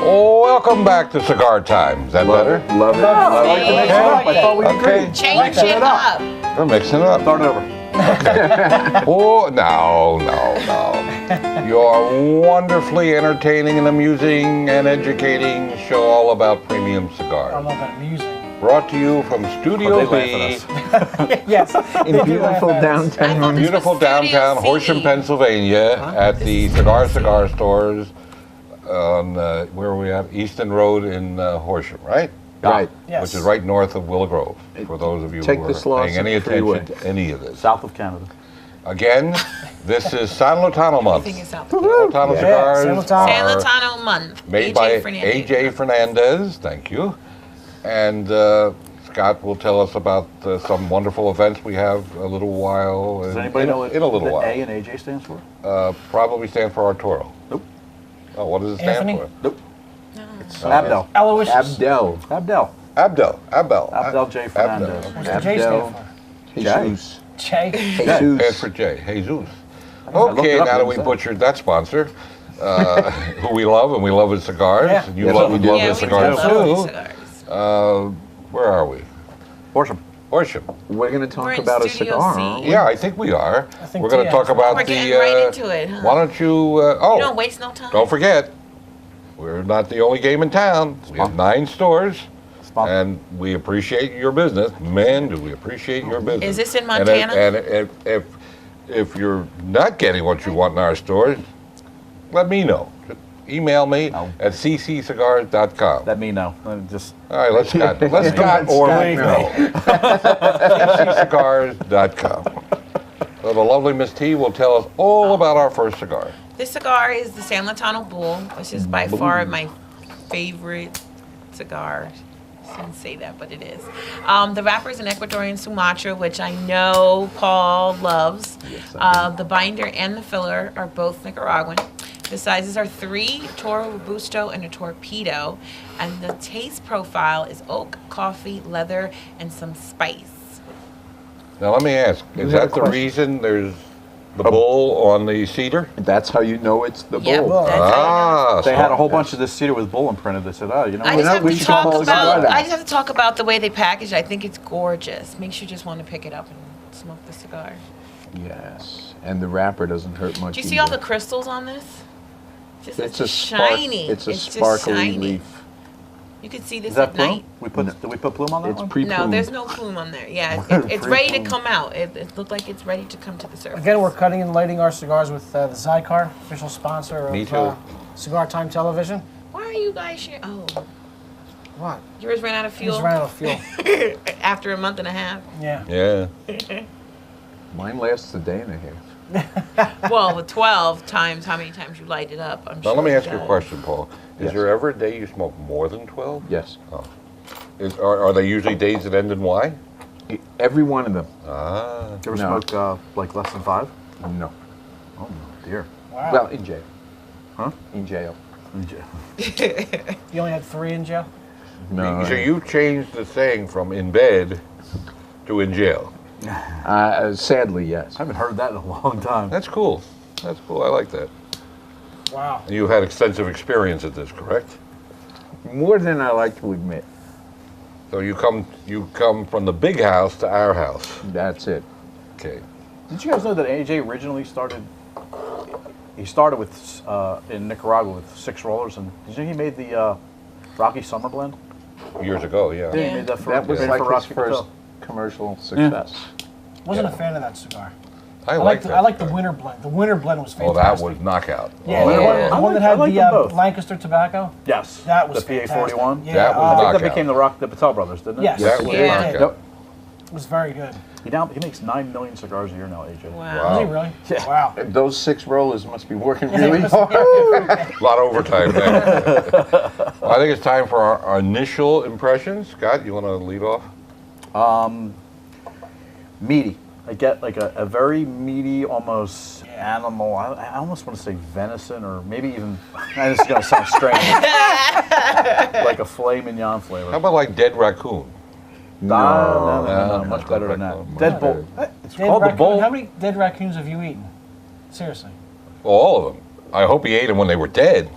Welcome back to Cigar Time. Is that better? Love it. I like to mix it up. I thought we agreed. Change it up. We're mixing it up. Start it over. Oh, no. You are wonderfully entertaining and amusing and educating show all about premium I cigars. love that amusing. Brought to you from Studio B Yes. In beautiful downtown. beautiful downtown Horsham, Pennsylvania, at the Cigar Stores on where are we at? Easton Road in Horsham, right? Right. Yes. Which is right north of Willow Grove. For those of you Take who the are slots paying any of the freeway. attention to any of this. South of Canada. Again, this is San Lotano month. Everything is out. San Lotano cigars San Lotano. San are Lotano month. made AJ by Fernandez. AJ Fernandez. Thank you. And Scott will tell us about some wonderful events we have a little while. Does anybody know what in a little the while? A and AJ stands for? Probably stand for Arturo. Nope. Oh, what does it stand Anthony? for? Nope. No. Abdel. Aloysius. Abdel. Abdel. J. Fernandez. What's the J stand for? Jesus. J. Stands for J. Jesus. Okay, now that we butchered that sponsor, who we love, and we love his cigars, Yeah. and you Yes, love we his do. Yeah, we cigars love too. cigars. Where are we? Horsham. Horsham. We're going to We're talk in about a Studio cigar, C. aren't we? Yeah, I think we are. I think We're going to so, talk yeah. about We're the. getting right into it, huh? Why don't you? You don't waste no time. Don't forget, we're not the only game in town. We have 9 stores, and we appreciate your business. Man, do we appreciate your business. Is this in And Montana? if you're not getting what you want in our stores, let me know. Email me at cccigars.com. Let me know. Just All right, let's Scott or me know. cccigars.com. So the lovely Miss T will tell us all about our first cigar. This cigar is the San Lotano Bull, which is by far my favorite cigar. I shouldn't say that, but it is. The wrapper is an Ecuadorian Sumatra, which I know Paul loves. The binder and the filler are both Nicaraguan. The sizes are 3, Toro Robusto, and a Torpedo. And the taste profile is oak, coffee, leather, and some spice. Now let me ask, is that the reason there's the bull on the cedar? That's how you know it's the Yep, bull. that's how They had a whole bunch of this cedar with bull imprinted. They said, oh, you know, I just have we to should talk call it a cigar about. then. I just have to talk about the way they package it. I think it's gorgeous. Makes you just want to pick it up and smoke the cigar. Yes, and the wrapper doesn't hurt much. Do you see all either. the crystals on this? Just It's it's a spark, shiny. It's a just sparkly shiny. leaf. You can see this Is that at plume? night. Did we put plume on that It's No, pre-plumed. there's no plume on there. Yeah, it's Free ready to plume. come out. It looked like it's ready to come to the surface. Again, we're cutting and lighting our cigars with the CIGAR, official sponsor Me of too. Cigar Time Television. Why are you guys sharing? Oh, What? yours ran out of fuel He's ran out of fuel. after a month and a half. Yeah. Yeah. Mine lasts a day and a half. Well, with 12 times how many times you light it up, I'm Now sure. let me it ask you a does. question, Paul. Is Yes. there ever a day you smoke more than 12? Yes. Are they usually days that end in Y? Every one of them. Ah. You ever No. smoke like less than 5? No. Oh dear. Wow. Well, in jail. Huh? In jail. You only had 3 in jail? No. So you changed the saying from in bed to in jail. Sadly, yes. I haven't heard that in a long time. That's cool. That's cool. I like that. Wow. And you had extensive experience at this, correct? More than I like to admit. So you come from the big house to our house. That's it. Okay. Did you guys know that AJ originally started? He started with in Nicaragua with 6 rollers, and did you know he made the Rocky Summer Blend? Years ago, yeah. Yeah, Yeah. he made that for That was made it like for his Rocky first Patel. commercial success. Wasn't a fan of that cigar. I like that. I like the winter blend. The winter blend was Oh, fantastic. that was knockout. Yeah, Oh, the that one, was- the one that I had like the them both. Lancaster tobacco. Yes. That was the fantastic. PA-41. Yeah, That was I think that knockout. became the Patel brothers, didn't it? Yes. That was Yeah. knockout. Yep. It was very good. He makes 9 million cigars a year now, AJ. Wow. Wow. Was he really? Yeah. Wow. Those 6 rollers must be working really Yeah. hard. A lot of overtime there. Well, I think it's time for our initial impressions. Scott, you want to lead off? Meaty. I get like a very meaty, almost animal. I almost want to say venison, or maybe even. This is gonna sound strange. Like a filet mignon flavor. How about like dead raccoon? No, no, much no, better than no, that. no, Dead no. bull. It's Dead called the raccoon. bull. How many dead raccoons have you eaten? Seriously. Well, all of them. I hope he ate them when they were dead.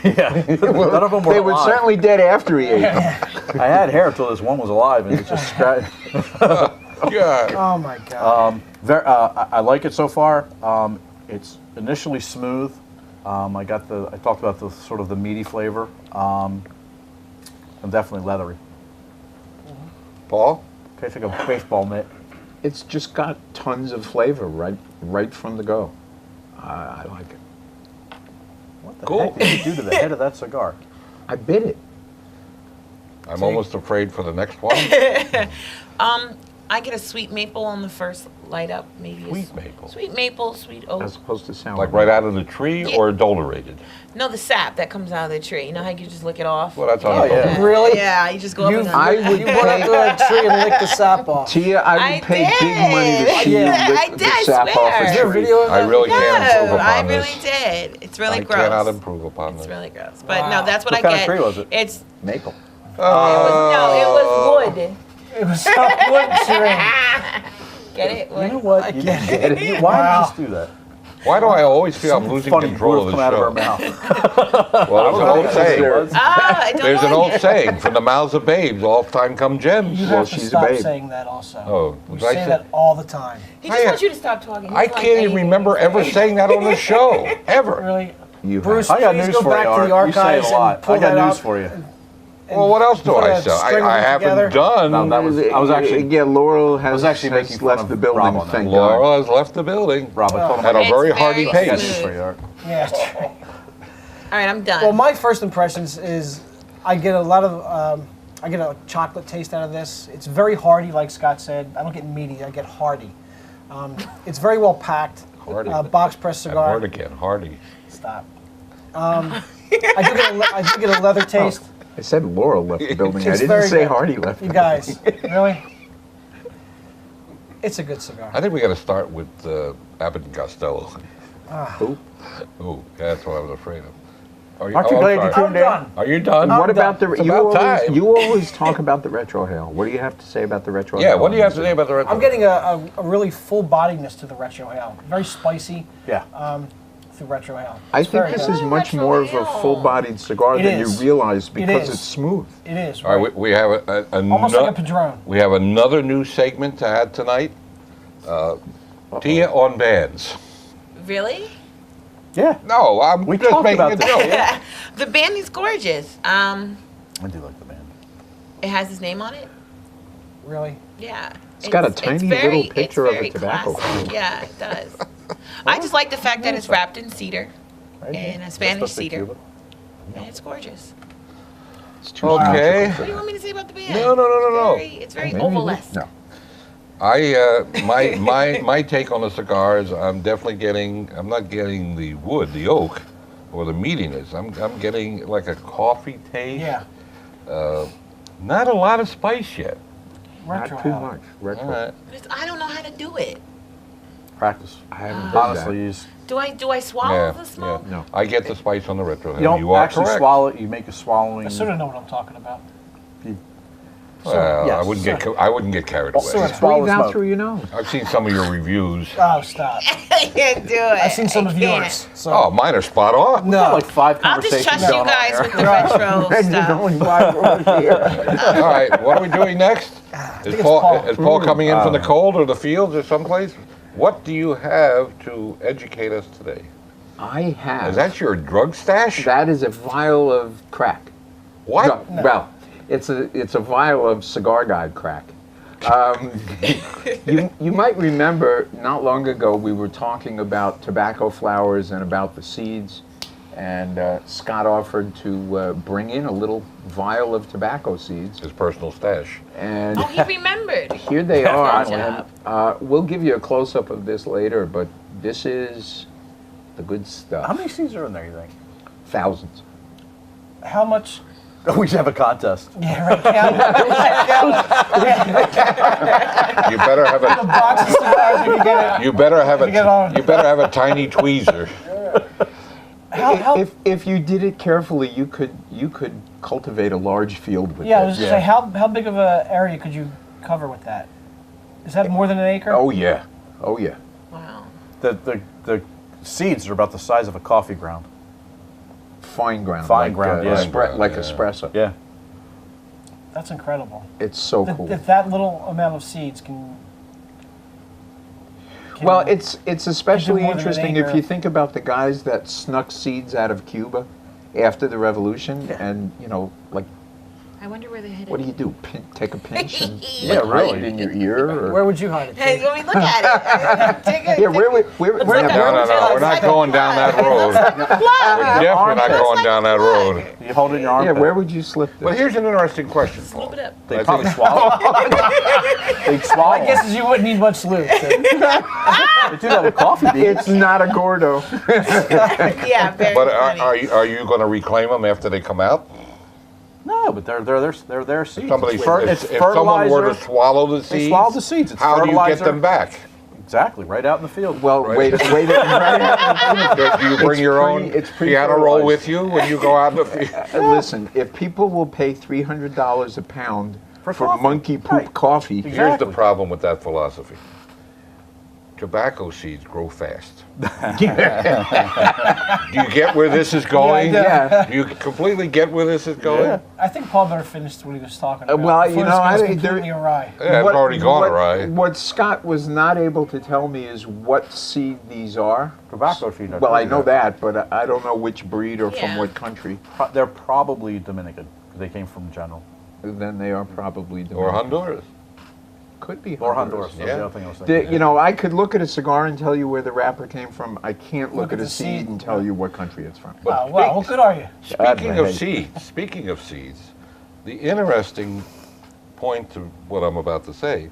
Yeah. None of them were They were alive. certainly dead after he ate them. I had hair until this one was alive, and it just scratched. Yeah. Oh my god. I like it so far. It's initially smooth. I talked about the sort of the meaty flavor. And definitely leathery. Paul? Tastes like a baseball mitt. It's just got tons of flavor right from the go. I like it. What the Cool. heck did you do to the head of that cigar? I bit it. I'm almost afraid for the next one. I get a sweet maple on the first light up, maybe. Sweet maple. Sweet maple, sweet oak. As opposed to sour. Like right out of the tree or adulterated? No, the sap that comes out of the tree. You know how you can just lick it off? Well, that's Oh, on yeah. Really? Yeah, you just go up and I would You went up to that tree and licked the sap off. Tia, I would pay big money to see you Yeah. lick I the did, I sap swear. off Is a there a tree. video of that? I really can't improve No, upon I this. really did. It's really I gross. cannot improve upon It's this. really gross. But Wow. no, that's what, What I kind get. of tree was it? It's Maple. it was wood. It was some wood tree. Get it? You know Wood. what? You didn't get it. Why Wow. did you just do that? Why do I always feel I'm losing Funny control of words the come out of show? her mouth. Well, there's an old saying. Ah, don't There's an like old it. saying, from the mouths of babes, all time come gems. You Well, have to she's a stop babe. saying that also. Oh, You was I say say- that all the time. He just wants you to stop talking. He I doesn't like can't even anything remember you ever say. saying that on the show, ever. Really? You Bruce, I got please news go for back you, to the Art. You say it archives a lot. and pull I got that news up. for you. Well, what else do put I a say? string I them together. haven't done. No, that was- I was actually- Yeah, Laurel has, actually has making fun left of the building, Rob on that. thank Laura has left the building Rob, I told him at a It's very very hearty I got pace. news for you, Art. Yeah. All right, I'm done. Well, my first impressions is I get a lot of I get a chocolate taste out of this. It's very hearty, like Scott said. I don't get meaty. I get hearty. It's very well packed. Hardy. Box press And cigar. hard again, hardy. Stop. I do get a leather taste. I said Laurel left the building. I It's didn't very say good. Hardy left You the guys, really? It's a good cigar. I think we got to start with Abbott and Costello. Who? Oh, that's what I was afraid of. Are you, Aren't you I'm glad you sorry. tuned I'm in? done. Are you done? What about the? It's about time. You always talk about the retrohale. What do you have to say about the retrohale? Yeah, what do you have to say about the retro? I'm getting a really full bodiedness to the retro ale. Very spicy Yeah. through retro ale. I It's think very this good. is much Retro more of a ale. full-bodied cigar It than you is. realize because is. it's smooth. It is. All right, Right. we have Almost like a Padron. we have another new segment to add tonight. Tia on bands. Really? Yeah. No, I'm We just talked making about a that. joke. Yeah. The band is gorgeous. I do like the band. It has his name on it. Really? Yeah. It's got a tiny little picture of a very tobacco classic. field. Yeah, it does. I just like the fact that it's wrapped in cedar and a Spanish cedar. And it's gorgeous. It's too Okay. What do you want me to say about the band? No. It's very Maybe ovalesque. No. My take on the cigars, I'm not getting the wood, the oak, or the meatiness. I'm getting like a coffee taste. Yeah. Not a lot of spice yet. Retro Not too ale. much. Retro. All right. I don't know how to do it. Practice. I haven't done Honestly, you, Do I swallow the smoke? No. I get the spice on the retro. you don't you are actually correct. swallow it. You make a swallowing. I sort of know what I'm talking about. Well, Yes. I wouldn't get carried away. Sort of. Swallow Breathe the out smoke. through your nose. I've seen some of your reviews. Oh, stop. I can't do it. I've seen some I of can't. yours. So. Oh, mine are spot on. No. Like 5 I'll just conversations trust you going on guys there. with the retro There's stuff. only 5 over here. All right, what are we doing next? think it's Paul. Is Paul coming in from the cold or the fields or someplace? What do you have to educate us today? I have. Is that your drug stash? That is a vial of crack. What? No, well, it's a vial of Cigar Guide crack. You might remember not long ago we were talking about tobacco flowers and about the seeds, and Scott offered to bring in a little vial of tobacco seeds, His personal stash. and Oh, he remembered. here they are. Good job. And, we'll give you a close-up of this later, but this is the good stuff. How many seeds are in there, you think? Thousands. How much? We should have a contest. Yeah, right. Count. You better have The a. box of cigars you can get. You better have You get on. a. You better have a tiny tweezer. How, If you did it carefully, you could cultivate a large field with yeah, I this. was just say how big of an area could you cover with that? Is that more than an acre? Oh yeah, oh yeah. Wow. The seeds are about the size of a coffee ground. fine ground. Fine ground, yeah. Like Yeah. espresso. Yeah. That's incredible. It's so cool. If that little amount of seeds can Well, it's especially more than an interesting if acre. you think about the guys that snuck seeds out of Cuba after the revolution, and like, I wonder where they hid what it. do you do? Take a pinch and Yeah, like, hide really. it in your ear? Or? Where would you hide it? Hey, let me look at it. Take a, Yeah, where take we're like not a- No, no, no. We're not going down that road. We're definitely not going down that road. You hold it in your Yeah, armpit. where would you slip this? But here's an interesting question, Paul. Sloop it up. They I probably think- swallow. They'd swallow. I guess you wouldn't need much lube. So. They do that with coffee beans. It's not a Gordo. Yeah, very But funny. are you going to reclaim them after they come out? No, but they're their seeds. Somebody, It's if someone were to fertilizer. swallow the seeds, They swallow the seeds. It's how do you get fertilizer. them back? Exactly, right out in the field. Well, wait, right Do you bring your own it's piano roll pre-fertilized. with you when you go out in the field? Listen, if people will pay $300 a pound For for coffee. monkey poop Right. coffee, Here's Exactly. the problem with that philosophy. Tobacco seeds grow fast. Do you get where this is going? Yeah. Do you completely get where this is going? Yeah. I think Paul better finished what he was talking about. well, before you this know, goes I- completely awry. Yeah, it's already gone awry. What Scott was not able to tell me is what seed these are. Tobacco seed. Well, I know that, but I don't know which breed or from Yeah. what country. They're probably Dominican. They came from General. Then they are probably Or Dominican. Honduras. Could be Or Honduras. That's Yeah. the other thing I was thinking. You know, I could look at a cigar and tell you where the wrapper came from. I can't look at a the seed seed. and tell you what country it's from. Wow, wow, what good are you? Speaking of seeds, the interesting point to what I'm about to say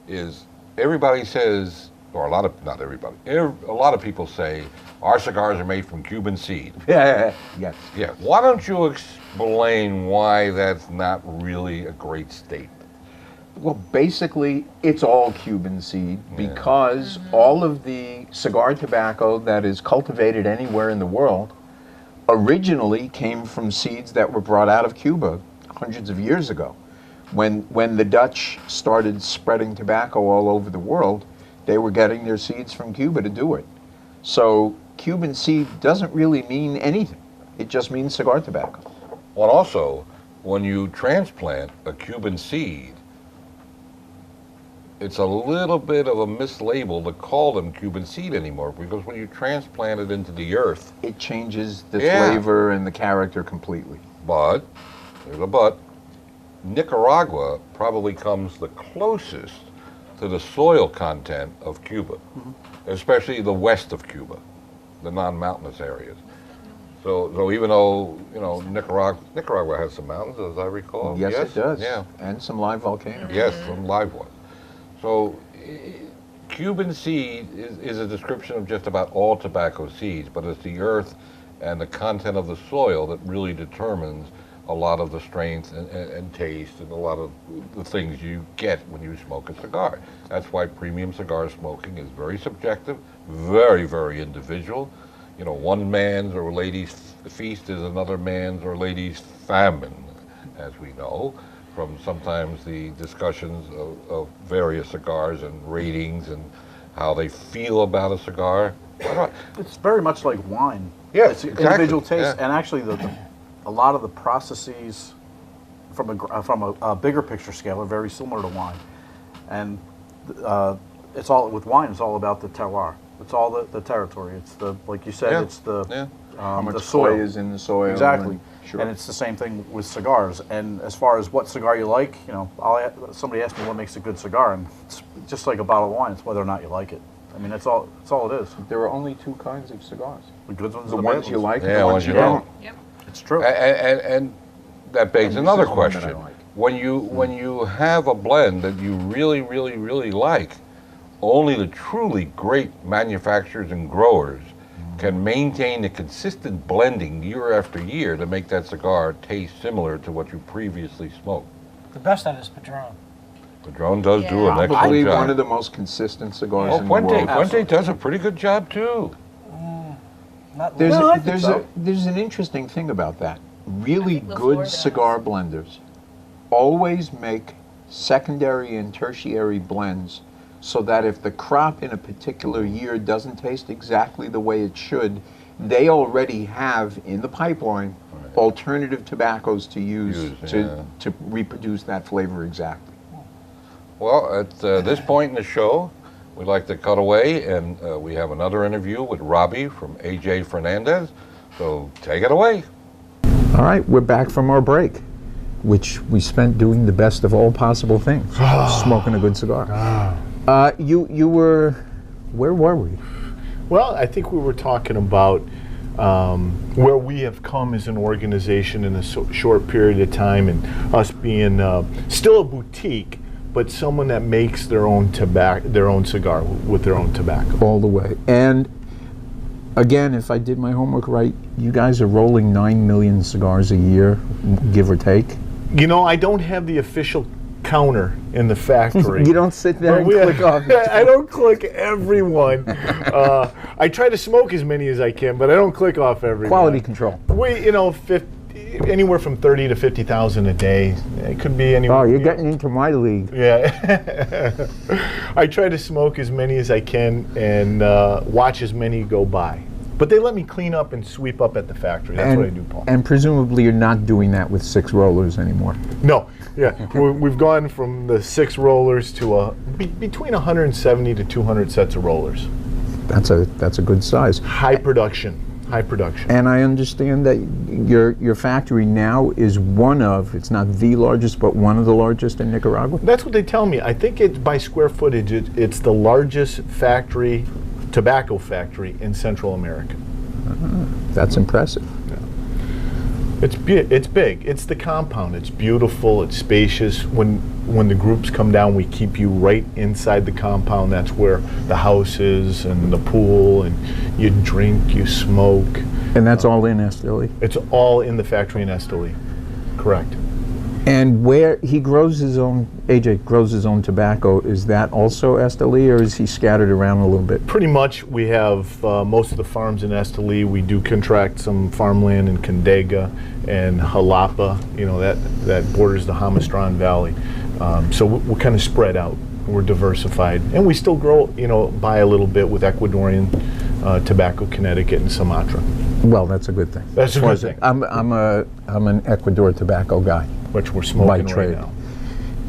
is everybody says, or a lot of, not everybody, a lot of people say our cigars are made from Cuban seed. Yeah, yes. Yeah, why don't you explain why that's not really a great statement? Well, basically, it's all Cuban seed because all of the cigar tobacco that is cultivated anywhere in the world originally came from seeds that were brought out of Cuba hundreds of years ago. When the Dutch started spreading tobacco all over the world, they were getting their seeds from Cuba to do it. So Cuban seed doesn't really mean anything. It just means cigar tobacco. Well, also, when you transplant a Cuban seed, it's a little bit of a mislabel to call them Cuban seed anymore, because when you transplant it into the earth, It changes the Yeah. flavor and the character completely. but, there's a but, Nicaragua probably comes the closest to the soil content of Cuba, especially the west of Cuba, the non-mountainous areas. So even though, Nicaragua has some mountains, as I recall. Yes, it does. Yeah. And some live volcanoes. Yes, some live ones. So Cuban seed is a description of just about all tobacco seeds, but it's the earth and the content of the soil that really determines a lot of the strength and taste and a lot of the things you get when you smoke a cigar. That's why premium cigar smoking is very subjective, very, very individual. You know, one man's or lady's feast is another man's or lady's famine, as we know, from sometimes the discussions of various cigars and ratings and how they feel about a cigar. It's very much like wine. Yeah, It's exactly, individual taste, yeah. and actually, a lot of the processes from a bigger picture scale are very similar to wine, and it's all with wine. It's all about the terroir. It's all the territory. It's the, like you said, Yeah, it's the yeah. How much the soil clay is in the soil. exactly. And, sure. And it's the same thing with cigars. And as far as what cigar you like, somebody asked me what makes a good cigar, and it's just like a bottle of wine. It's whether or not you like it. I mean, that's all it is. There are only two kinds of cigars. The good ones, The and the bad ones you like Yeah, and the ones you don't. Yep. It's true. And that begs And this another is one that I question. like. When you have a blend that you really, really, really like, only the truly great manufacturers and growers can maintain a consistent blending year after year to make that cigar taste similar to what you previously smoked. The best at it is Padron. Padron does do Yeah. an excellent Probably job. one of the most consistent cigars Oh, in the Puente world. Absolutely. does a pretty good job too. Not There's, No, I a, think there's, so. there's an interesting thing about that. Really think La good Florida cigar blenders always make secondary and tertiary blends so that if the crop in a particular year doesn't taste exactly the way it should, they already have in the pipeline alternative tobaccos to use to reproduce that flavor exactly. Well, at this point in the show, we'd like to cut away, and we have another interview with Robbie from AJ Fernandez. So take it away. All right, we're back from our break, which we spent doing the best of all possible things, smoking a good cigar. You were, where were we? Well, I think we were talking about where we have come as an organization in a short period of time, and us being still a boutique, but someone that makes their own cigar with their own tobacco. All the way. And again, if I did my homework right, you guys are rolling 9 million cigars a year, give or take. You know, I don't have the official counter in the factory. You don't sit there and click off. I don't click everyone. I try to smoke as many as I can, but I don't click off everyone. Quality control. We, you know, anywhere from 30 to 50,000 a day. It could be anywhere. Oh, you're getting into my league. Yeah. I try to smoke as many as I can and watch as many go by. But they let me clean up and sweep up at the factory. That's what I do, Paul. And presumably you're not doing that with 6 rollers anymore. No. Yeah. We've gone from the 6 rollers to between 170 to 200 sets of rollers. That's a good size. High production. High production. And I understand that your factory now is one of, it's not the largest, but one of the largest in Nicaragua? That's what they tell me. I think it's by square footage, it's the largest factory, tobacco factory in Central America. That's impressive. Yeah. It's big. It's the compound. It's beautiful. It's spacious. When the groups come down, we keep you right inside the compound. That's where the house is and the pool, and you drink, you smoke. And that's all in Esteli? It's all in the factory in Esteli. Correct. And where he grows his own, AJ grows his own tobacco, is that also Esteli, or is he scattered around a little bit? Pretty much. We have most of the farms in Esteli. We do contract some farmland in Condega and Jalapa, you know, that borders the Jamastran Valley. So we're kind of spread out. We're diversified. And we still grow, you know, buy a little bit with Ecuadorian tobacco, Connecticut, and Sumatra. Well, that's a good thing. That's a good thing. I'm an Ecuador tobacco guy. Which we're smoking right now.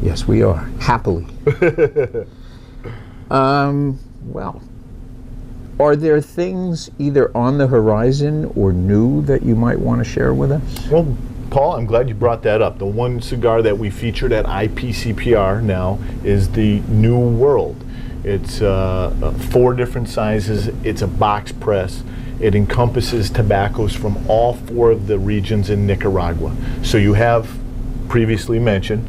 Yes, we are. Happily. Well, are there things either on the horizon or new that you might want to share with us? Well, Paul, I'm glad you brought that up. The one cigar that we featured at IPCPR now is the New World. It's 4 different sizes. It's a box press. It encompasses tobaccos from all 4 of the regions in Nicaragua. So you have, previously mentioned,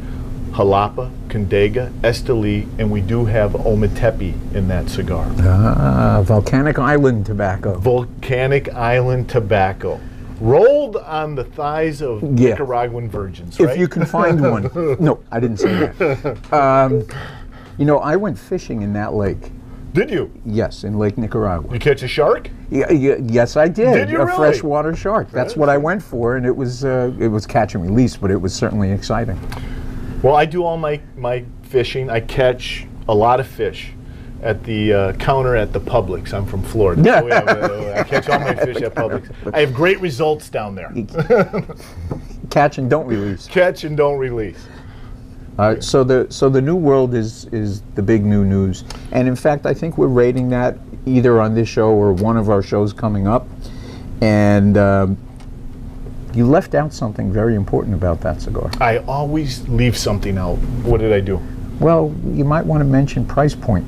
Jalapa, Condega, Esteli, and we do have Ometepe in that cigar. Volcanic Island tobacco. Volcanic Island tobacco. Rolled on the thighs of Nicaraguan virgins, right? If you can find one. No, I didn't say that. You know, I went fishing in that lake. Did you? Yes, in Lake Nicaragua. You catch a shark? Yes, I did. Did you a really? freshwater shark. That's what I went for, and it was catch and release, but it was certainly exciting. Well, I do all my fishing. I catch a lot of fish at the counter at the Publix. I'm from Florida. So I catch all my fish at Publix. I have great results down there. Catch and don't release. Catch and don't release. So the New World is the big new news, and in fact, I think we're rating that either on this show or one of our shows coming up. And you left out something very important about that cigar. I always leave something out. What did I do? Well, you might want to mention price point.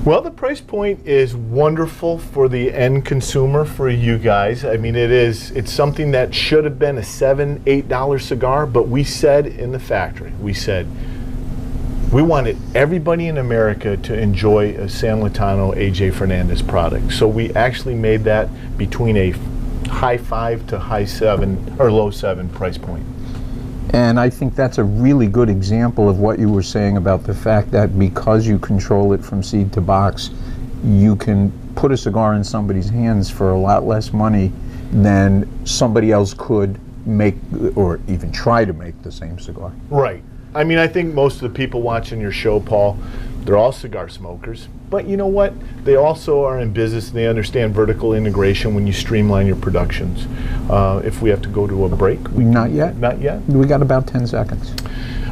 Well, the price point is wonderful for the end consumer, for you guys. I mean, it's something that should have been a $7, $8 cigar, but we said in the factory, we said, we wanted everybody in America to enjoy a San Lotano AJ Fernandez product. So we actually made that between a high 5 to high 7 or low 7 price point. And I think that's a really good example of what you were saying about the fact that because you control it from seed to box, you can put a cigar in somebody's hands for a lot less money than somebody else could make or even try to make the same cigar. Right. I mean, I think most of the people watching your show, Paul, They're all cigar smokers. But you know what? They also are in business and they understand vertical integration when you streamline your productions. If we have to go to a break, Not yet. not yet. We got about 10 seconds.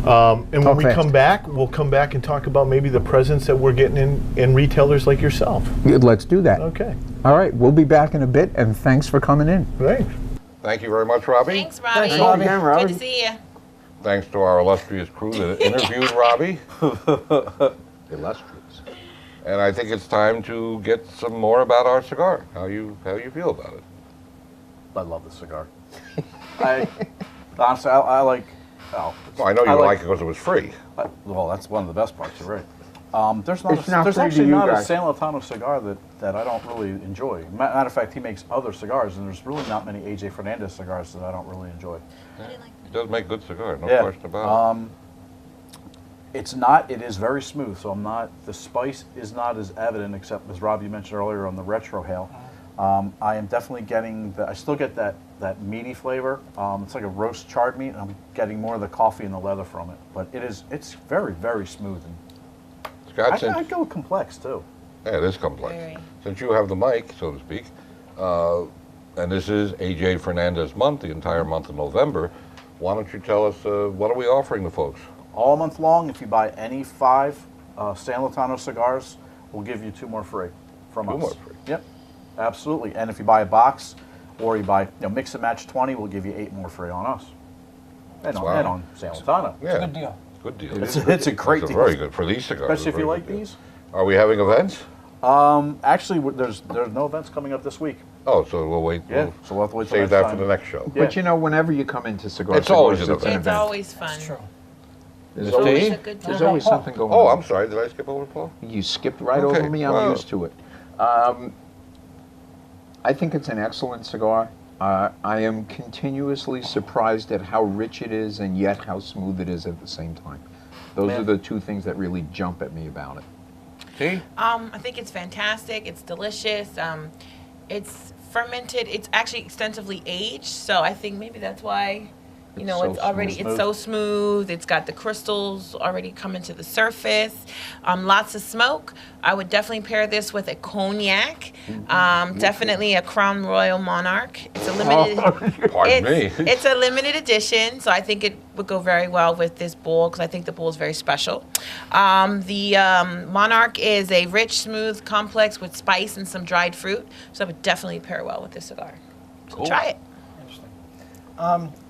And when Talk we fast. come back, we'll come back and talk about maybe the presence that we're getting in retailers like yourself. Let's do that. Okay. All right, we'll be back in a bit, and thanks for coming in. Great. Thank you very much, Robbie. Thanks, Robbie. Thanks, Robbie. Again, Robbie. Good to see you. Thanks to our illustrious crew that interviewed Robbie. Illustrious. And I think it's time to get some more about our cigar. How you feel about it? I love the cigar. Honestly, I like. Oh, Well, I know you like it because it was free. well, that's one of the best parts. You're right. There's not. It's not There's free to actually you not a guys. San Lotano cigar that I don't really enjoy. Matter of fact, he makes other cigars, and there's really not many AJ Fernandez cigars that I don't really enjoy. He does make good cigars, no Yeah. question about it. It's not. It is very smooth, so I'm not. The spice is not as evident, except as Rob you mentioned earlier on the retro hail. I am definitely getting. I still get that meaty flavor. It's like a roast charred meat, and I'm getting more of the coffee and the leather from it. But it's very very smooth. And Scott, I since, go complex too. yeah, it is complex. Very. Since you have the mic, so to speak, and this is AJ Fernandez month, the entire month of November, why don't you tell us what are we offering the folks? All month long, if you buy any 5 San Lotano cigars, we'll give you 2 more free from us. 2 more free. Yep, absolutely. And if you buy a box, or you buy mix and match 20, we'll give you 8 more free on us. And on, Wow. and on San Lotano. Yeah, Good deal. good deal. It's a great It's deal. very good for these cigars. Especially if it's a you very like good deal. these. Are we having events? Actually, there's no events coming up this week. Oh, so we'll wait. Yeah, We'll so we'll have to wait till save next that time. for the next show. Yeah. But you know, whenever you come into Cigar It's always Cigars, an it's an event. It's event. always fun. It's true. There's It's always, tea? a good there's time. always something going Oh, on. I'm sorry. Did I skip over Paul? You skipped right Okay, over me. I'm well. used to it. I think it's an excellent cigar. I am continuously surprised at how rich it is and yet how smooth it is at the same time. Those Man. are the 2 things that really jump at me about it. Tea? I think it's fantastic. It's delicious. It's fermented. It's actually extensively aged, so I think maybe that's why, It's it's so already smooth. it's so smooth. It's got the crystals already coming to the surface. Lots of smoke. I would definitely pair this with a cognac. Definitely a Crown Royal Monarch. It's a limited. Pardon me. It's a limited edition, so I think it would go very well with this bull because I think the bull is very special. The Monarch is a rich, smooth, complex with spice and some dried fruit, so it would definitely pair well with this cigar. So Cool. try it. Interesting.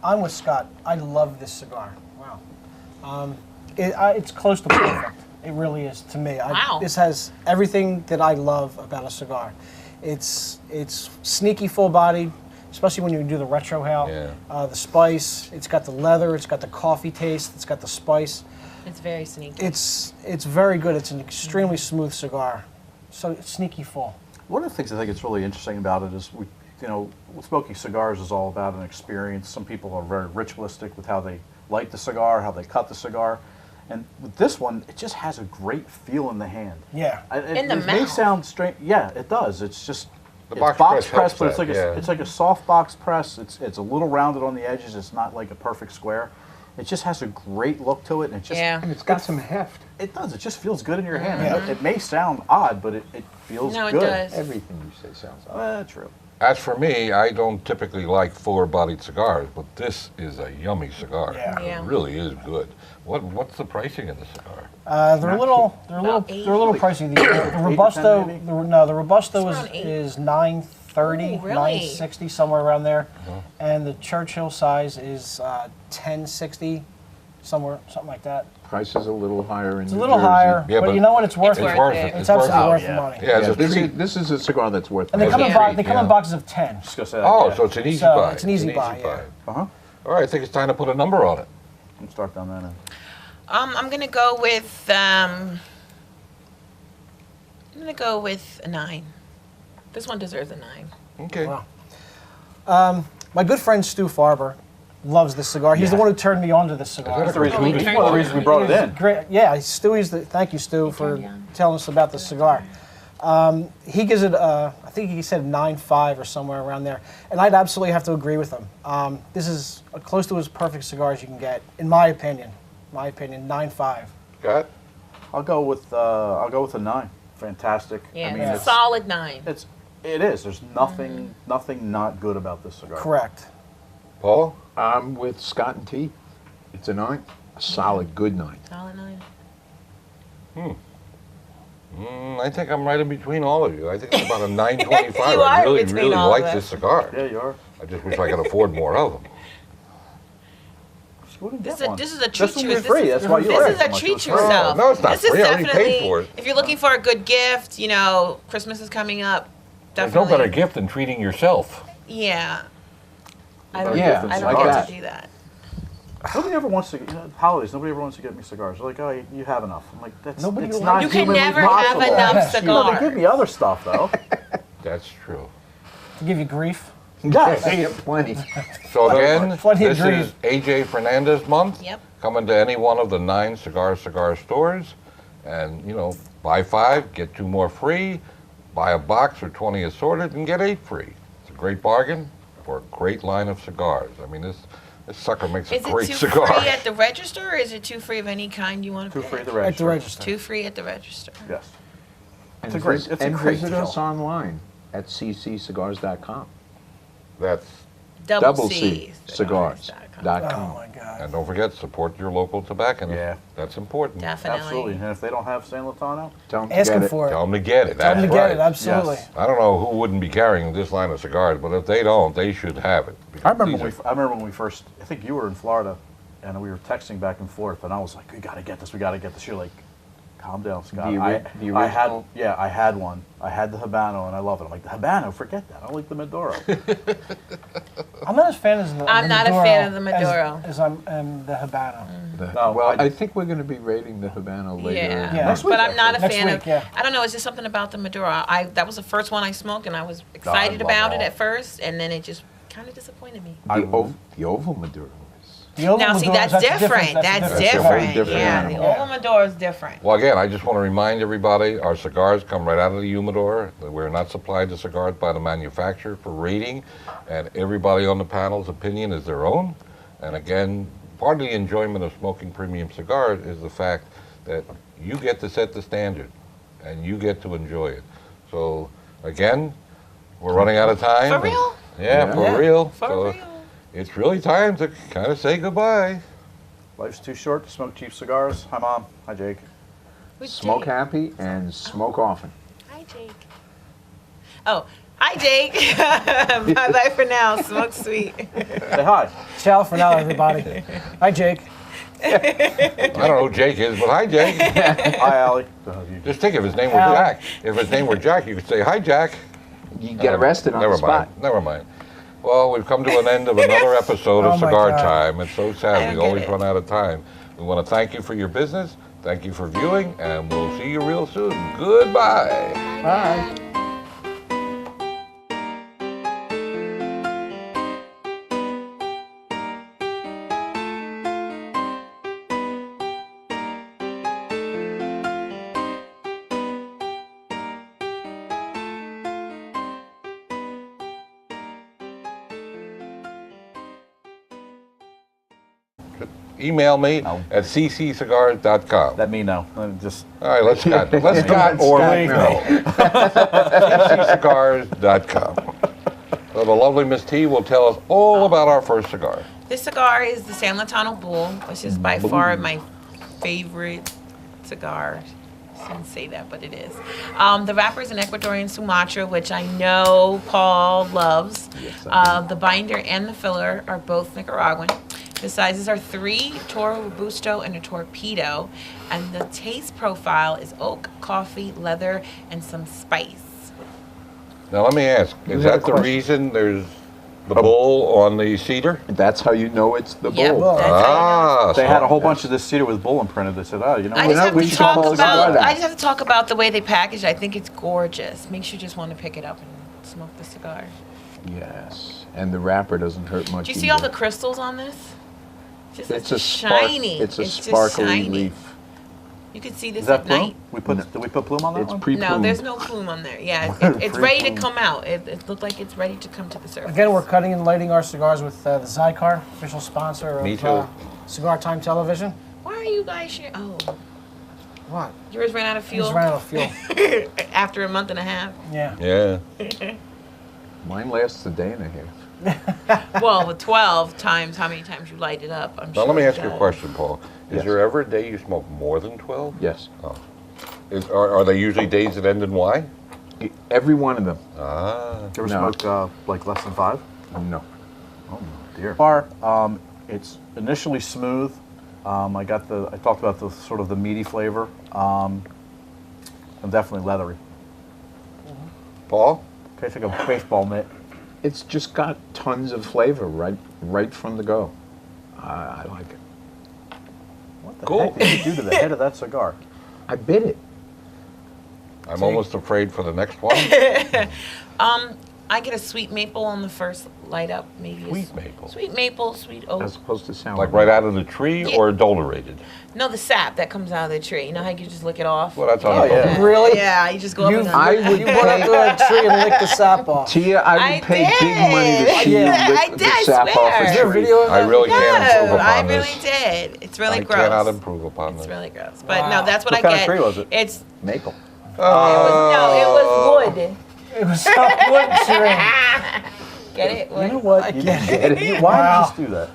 I'm with Scott. I love this cigar. Wow. It's close to perfect. It really is to me. Wow. This has everything that I love about a cigar. It's sneaky full-bodied, especially when you do the retro hail. Yeah. The spice. It's got the leather. It's got the coffee taste. It's got the spice. It's very sneaky. It's very good. It's an extremely smooth cigar. So it's sneaky full. One of the things I think it's really interesting about it is smoking cigars is all about an experience. Some people are very ritualistic with how they light the cigar, how they cut the cigar. And with this one, it just has a great feel in the hand. Yeah. In the It may mouth. sound strange. Yeah, it does. It's just The it's box press but helps it's like that, it's like a soft box press. It's a little rounded on the edges. It's not like a perfect square. It just has a great look to it, and it just Yeah. And it's got some heft. it does. It just feels good in your hand. Yeah. It may sound odd, but it feels No, it good. does. Everything you say sounds odd. True. As for me, I don't typically like fuller-bodied cigars, but this is a yummy cigar. Yeah. Yeah. It really is good. What's the pricing in the cigar? They're a little About eight. pricey. The 8 to Robusto, 10 maybe? the Robusto It's around 8. is 930, Oh, really? 960, somewhere around there, and the Churchill size is 1060, something like that. Price is a little higher in It's a New little Jersey. higher, Yeah, but but you know what? It's worth It's it. worth it. It's absolutely Oh, worth yeah. the money. Yeah, it's a this, treat. this is a cigar that's worth And they it. come in Yeah. they come in Yeah. boxes of 10. Just gonna say that. Oh, yeah. so it's an easy So, buy. it's an easy buy, yeah. Uh-huh. All right, I think it's time to put a number on it. Let's start down that end. I'm gonna go with a 9. This one deserves a 9. Okay. Wow. My good friend Stu Farber loves this cigar. He's the one who turned me on to this cigar. Is that That's the reason, Really? one of the reasons we brought it in. Great. Yeah, thank you, Stu, for turned you on. telling us about the cigar. He gives it, I think he said 9.5 or somewhere around there, and I'd absolutely have to agree with him. This is close to as perfect cigar as you can get, in my opinion. 9.5. Scott? I'll go with a 9. Fantastic. Yeah, I mean, it's a solid 9. It is. There's nothing not good about this cigar. Correct. Paul? I'm with Scott and T. It's a 9. A solid, good 9. Solid 9. I think I'm right in between all of you. I think it's about a 9.25. You I are really, between really all of like us. this cigar. Yeah, you are. I just wish I could afford more of them. She wouldn't This get is a, one. this is a This treat one you. was free. That's why you This like is it so a much. It treat was free. yourself. No, it's not This free. is I already paid definitely, for it. if you're looking for a good gift, you know, Christmas is coming up. There's no Definitely. better gift than treating yourself. Yeah. I Better don't, gift than I don't like get that. to do that. Nobody ever wants to. Holidays. Nobody ever wants to get me cigars. They're like, oh, you have enough. I'm like, that's Nobody it's will- not You can humanly never have possible. enough You know, cigars. they give me other stuff though. That's true. To give you grief. Yes. They get plenty. So again, Plenty of this is AJ Fernandez month. Yep. Coming to any one of the 9 cigar stores. And, you know, buy 5, get 2 more free. Buy a box or 20 assorted and get 8 free. It's a great bargain for a great line of cigars. I mean, this sucker makes a Is it great too cigar. free at the register, or is it too free of any kind you want to Too pay? free at the At the register. register. Too free at the register. Yes. And, a great- it's a great visit deal. us online at cccigars.com. That's Double C cigars.com. Oh my God. And don't forget, support your local tobacconist. Yeah. that's important. Definitely. Absolutely. And if they don't have San Lotano, Don't Ask forget them it. for it. Tell them to get it. Tell them That's to get right. it. Absolutely. Yes. I don't know who wouldn't be carrying this line of cigars, but if they don't, they should have it. I remember These I remember when we first. I think you were in Florida, and we were texting back and forth, and I was like, "We got to get this. We got to get this." You're like, "Calm down, Scott." The I had original? I had one. I had the Habano, and I love it. I'm like, the Habano, forget that. I like the Maduro. I'm not as fan as the I'm not a Maduro fan of the Maduro. as I'm the Habano. No, Well, I- I think we're going to be rating the Habano later. Yeah, Yeah. Next week, but I'm not a Next fan week, of. yeah. I don't know. It's just something about the Maduro. That was the first one I smoked, and I was excited love about it all. at first, and then it just kind of disappointed me. The oval Maduro is. The oval Now, see, Maduro, that's different. That's That's a different. whole different Yeah, the animal. oval Maduro is different. Well, again, I just want to remind everybody, our cigars come right out of the humidor. We're not supplied to cigars by the manufacturer for rating, and everybody on the panel's opinion is their own. And again, part of the enjoyment of smoking premium cigars is the fact that you get to set the standard, and you get to enjoy it. So, again, we're running out of time. For real? Yeah, Yeah. for Yeah. real. For So real. it's really time to kind of say goodbye. Life's too short to smoke cheap cigars. Hi, Mom. Hi, Jake. Who's Smoke Jake? happy and smoke often. Hi, Jake. Oh, hi, Jake. Bye bye for now. Smoke sweet. Say hi. Ciao for now, everybody. Hi, Jake. I don't know who Jake is, but hi, Jake. Hi, Allie. Just think if his name were Al. Jack. If his name were Jack, you could say, hi, Jack. You get arrested on Never the spot. mind. Never mind. Well, we've come to an end of another episode Oh of my Cigar God. Time. It's so I sad. don't We get always it. run out of time. We want to thank you for your business. Thank you for viewing, and we'll see you real soon. Goodbye. Bye. Email me No. at cccigars.com. Let me know. Just All right, let's Scott. Let's Scott or Scott, me no. know. cccigars.com. So the lovely Miss T will tell us all about our first cigar. This cigar is the San Lotano Bull, which is by far my favorite cigar. I shouldn't say that, but it is. The wrapper is an Ecuadorian Sumatra, which I know Paul loves. Yes, I do. The binder and the filler are both Nicaraguan. The sizes are 3, Toro Robusto, and a Torpedo. And the taste profile is oak, coffee, leather, and some spice. Now let me ask, You is had a that the question. reason there's the bull on the cedar? That's how you know it's the Yep, bull. that's how you know. they had a whole bunch of this cedar with bull imprinted. They said, oh, you know I what? just have we to should talk call the cigar about. that. I just have to talk about the way they package it. I think it's gorgeous. Makes you just want to pick it up and smoke the cigar. Yes. And the wrapper doesn't hurt much. Do you see all either. the crystals on this? Just It's it's a spark- shiny. It's a just sparkly shiny. leaf. You could see this Is that at plume? night. Did we put plume on that It's one? pre-plumed. No, there's no plume on there. Yeah, it's Free ready to plume. come out. It looked like it's ready to come to the surface. Again, we're cutting and lighting our cigars with the CIGAR, official sponsor Me of too. Cigar Time Television. Why are you guys sharing? Oh, What? Yours ran out of fuel Just ran out of fuel. after a month and a half. Yeah. Yeah. Mine lasts a day and a half. Well, with 12 times how many times you light it up, I'm Now sure. let me it ask you a does. question, Paul. Is Yes. there ever a day you smoke more than 12? Yes. Are they usually days that end in Y? Every one of them. Ah. You ever No. smoke like less than 5? No. Oh dear. Bar, it's initially smooth. I talked about the sort of the meaty flavor. And definitely leathery. Paul? Tastes like a baseball mitt. It's just got tons of flavor right from the go. I like it. What the Cool. heck did you do to the head of that cigar? I bit it. I'm almost afraid for the next one. I get a sweet maple on the first light up, maybe. Sweet maple. Sweet maple, sweet oak. As opposed to sour. Like right out of the tree Yeah. or adulterated? No, the sap that comes out of the tree. You know how you can just lick it off? Well, that's on Oh, the yeah. Really? Yeah, you just go up You, and I down. would you went up to that tree and licked the sap off. Tia, I I would pay big did. money to see Yeah. you lick I the did, I sap off swear. a Is there a tree. video of I that? really can't improve No, upon I this. really did. It's really I gross. cannot improve upon It's this. really gross. But Wow. no, that's what What I kind of get. tree was it? It's Maple. it was wood. It was some wood tree. Get it? You know what? You get didn't get it. Why Wow. did you just do that?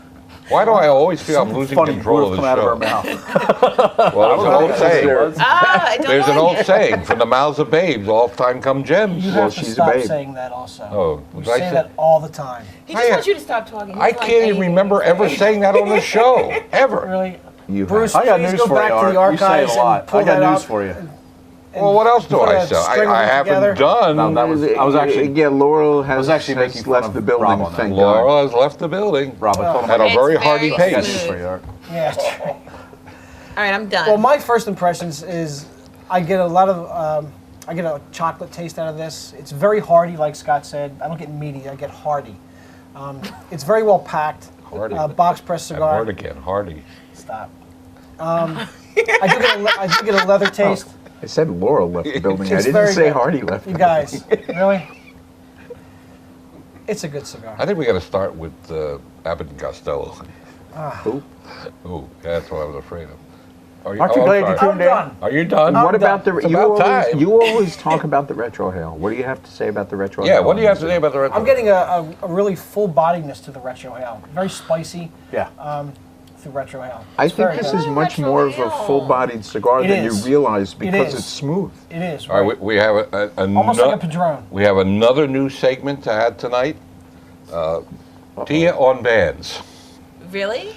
Why do I always feel I'm losing Funny control of words the come out of her show? mouth. Well, there's an old saying. Ah, I don't There's an like old it. saying, from the mouths of babes, all time come gems. You Well, have to she's a stop babe. saying that also. Oh, you did I say say- that all the time. He just wants you to stop talking. He I doesn't like can't even anything remember you say. ever saying that on the show, ever. Really? You Bruce, I got please news go for back you, to the Art. You say it archives a lot. and pull I got that news up. for you. Well, what else do put I a say? string I of them haven't together. done. No, I was actually- Yeah, Laurel has, was actually has making fun left of the building, Rob on that. thank Laurel God. has left the building Rob, I told him at a It's very very hearty I got pace. news for you, Art. Yeah. All right, I'm done. Well, my first impressions is I get a lot of I get a chocolate taste out of this. It's very hearty, like Scott said. I don't get meaty. I get hearty. It's very well packed. Hardy. Box press And cigar. hard again, hardy. Stop. I do get a leather taste. I said Laurel left the building. I It's didn't very say good. Hardy left You the guys, really? It's a good cigar. I think we got to start with Abbott and Costello. Who? Ooh, that's what I was afraid of. Are Aren't you I'm glad you sorry. tuned I'm in? done. Are you done? What about the? It's You about always, time. you always talk about the retrohale. What do you have to say about the retrohale? Yeah, what do you have to say about the retro? I'm getting a really full bodiedness to the retro ale. Very spicy Yeah. through retro ale. I It's think very this good. is much more of a full-bodied cigar It than you is. realize because is. it's smooth. It is. All right, we have a Almost like a Padron. we have another new segment to add tonight. Tia on bands. Really?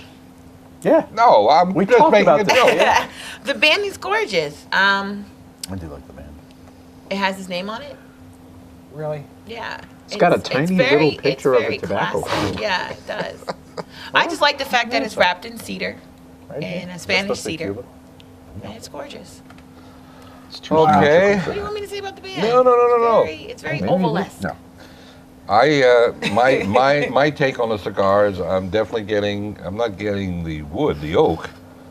Yeah. No, I'm We just talked making about a this. joke. Yeah. The band is gorgeous. I do like the band. It has his name on it. Really? Yeah. It's got a tiny little picture of a very tobacco classic. field. Yeah, it does. I just like the fact that it's wrapped in cedar Right? and a That's Spanish supposed to be cedar. Cuban. And it's gorgeous. It's too Okay. What do you want me to say about the band? No, no. It's very Maybe ovalesque. No. My take on the cigar is I'm not getting the wood, the oak,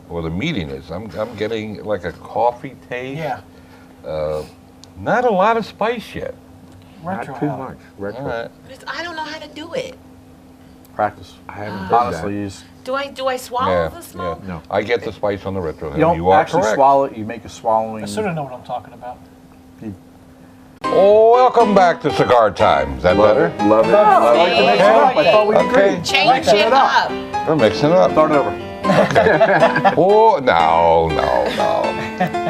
or the meatiness. I'm getting like a coffee taste. Yeah. Not a lot of spice yet. Not Retro too ale. much. Retro. All right. I don't know how to do it. Practice. I haven't heard Honestly, that. Do I swallow Yeah, the smoke? yeah. No. I get the spice on the retro. you don't are actually correct. swallow it. You make a swallowing. I sort of know what I'm talking about. Oh, welcome back to Cigar Time. Is that better? Love it. I like to mix it up. I thought we Okay. agreed. Change Mixing it it up. We're mixing it up. Start it over. Oh, no.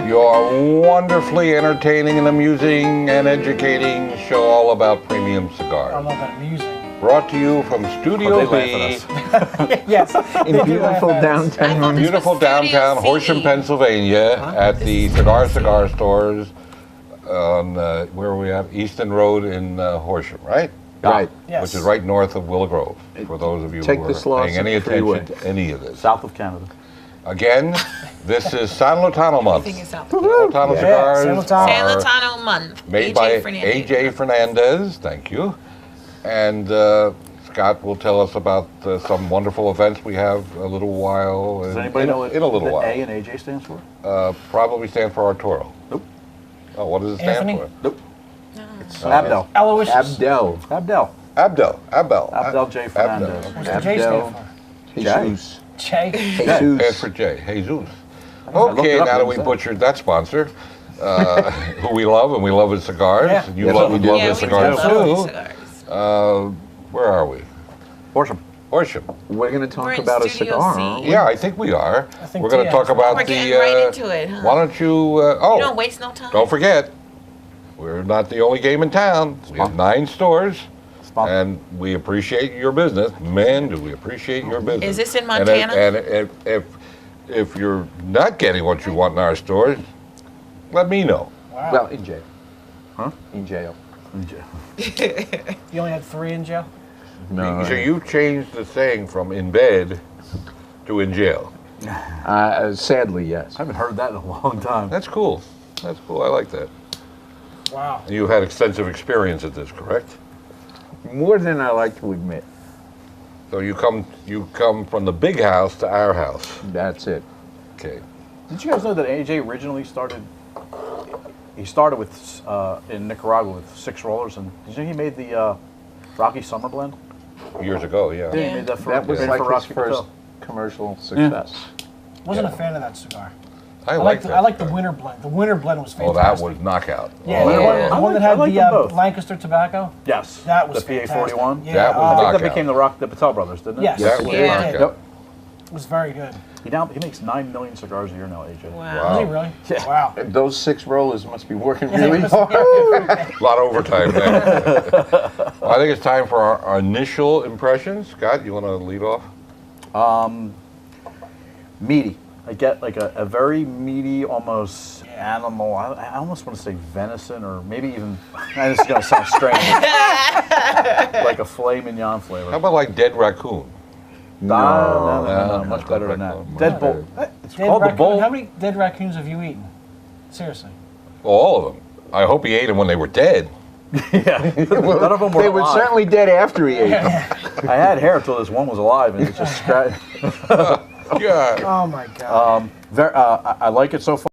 Your wonderfully entertaining and amusing and educating show all about premium I don't cigars. know about amusing. Brought to you from Studio Oh, they B laugh at us. Yes. In they do beautiful laugh at us. I thought downtown. this beautiful was Studio downtown C. Horsham, Pennsylvania, at the Cigar stores on where are we at? Easton Road in Horsham, right? Right. Yes. Which is right north of Willow Grove. For those of you Take who the are Slauson paying any freeway. attention to any of this. South of Canada. Again, this is San Lotano month. Everything is out. San Lotano Yeah, cigars San Lotano. San are Lotano month. made AJ by Fernandez. AJ Fernandez. Thank you. And Scott will tell us about some wonderful events we have a little while. Does anybody know what in a little the while? A and AJ stands for? Probably stand for Arturo. Nope. Oh, what does it stand Anthony? for? Nope. Abdel. Aloysius. Abdel. Abdel. Abdel J. Fernandez. What's the J stand for? Jesus. J. As Jesus. for J. Jesus. Okay, it up now that and we said. butchered that sponsor, who we love, and we love his cigars. Yeah. And you Yes, love, we we do. love Yeah, his we cigars love too. cigars. Where are we? Horsham. Horsham. We're going to We're talk in about a Studio cigar, C. aren't we? Yeah, I think we are. I think We're going to so, talk yeah. about We're the. getting right into it, huh? Why don't you? You don't waste no time. Don't forget, we're not the only game in town. We have 9 stores. Sponsor. And we appreciate your business. Man, do we appreciate your business. Is this in And Montana? if you're not getting what you want in our stores, let me know. Wow. Well, in jail. Huh? In jail. You only had 3 in jail? No. So you changed the saying from in bed to in jail. Sadly, yes. I haven't heard that in a long time. That's cool. That's cool. I like that. Wow. You had extensive experience at this, correct? More than I like to admit. So you come from the big house to our house. That's it. Okay. Did you guys know that AJ originally started? He started with in Nicaragua with 6 rollers, and did you know he made the Rocky Summer Blend? Years ago, yeah. Yeah, Yeah. he made that for That was made it like for his Rocky first Patel. commercial success. Wasn't a fan of that cigar. I like that. I like the winter blend. The winter blend was Oh, fantastic. that was knockout. Yeah, Oh, the that one, was- the one that I had like the them both. Lancaster tobacco. Yes, That was the fantastic. PA-41. Yeah, That was I think that knockout. became the Patel brothers, didn't it? Yes. That was Yeah. knockout. Yep. It was very good. He makes 9 million cigars a year now, AJ. Wow. Wow. Was he really? Yeah. Wow. Those 6 rollers must be working Yeah, really it was- hard. A lot of overtime there. Well, I think it's time for our initial impressions. Scott, you want to lead off? Meaty. I get like a very meaty, almost animal. I almost want to say venison, or maybe even. This is going to sound strange. Like a filet mignon flavor. How about like dead raccoon? No, much better than that. Much Dead better. bull. It's Dead called the raccoon. bull. How many dead raccoons have you eaten? Seriously. Well, all of them. I hope he ate them when they were dead. Yeah. None of them were They were alive. certainly dead after he ate them. I had hair until this one was alive, and it just scratched. Yeah. Oh my God. I like it so far.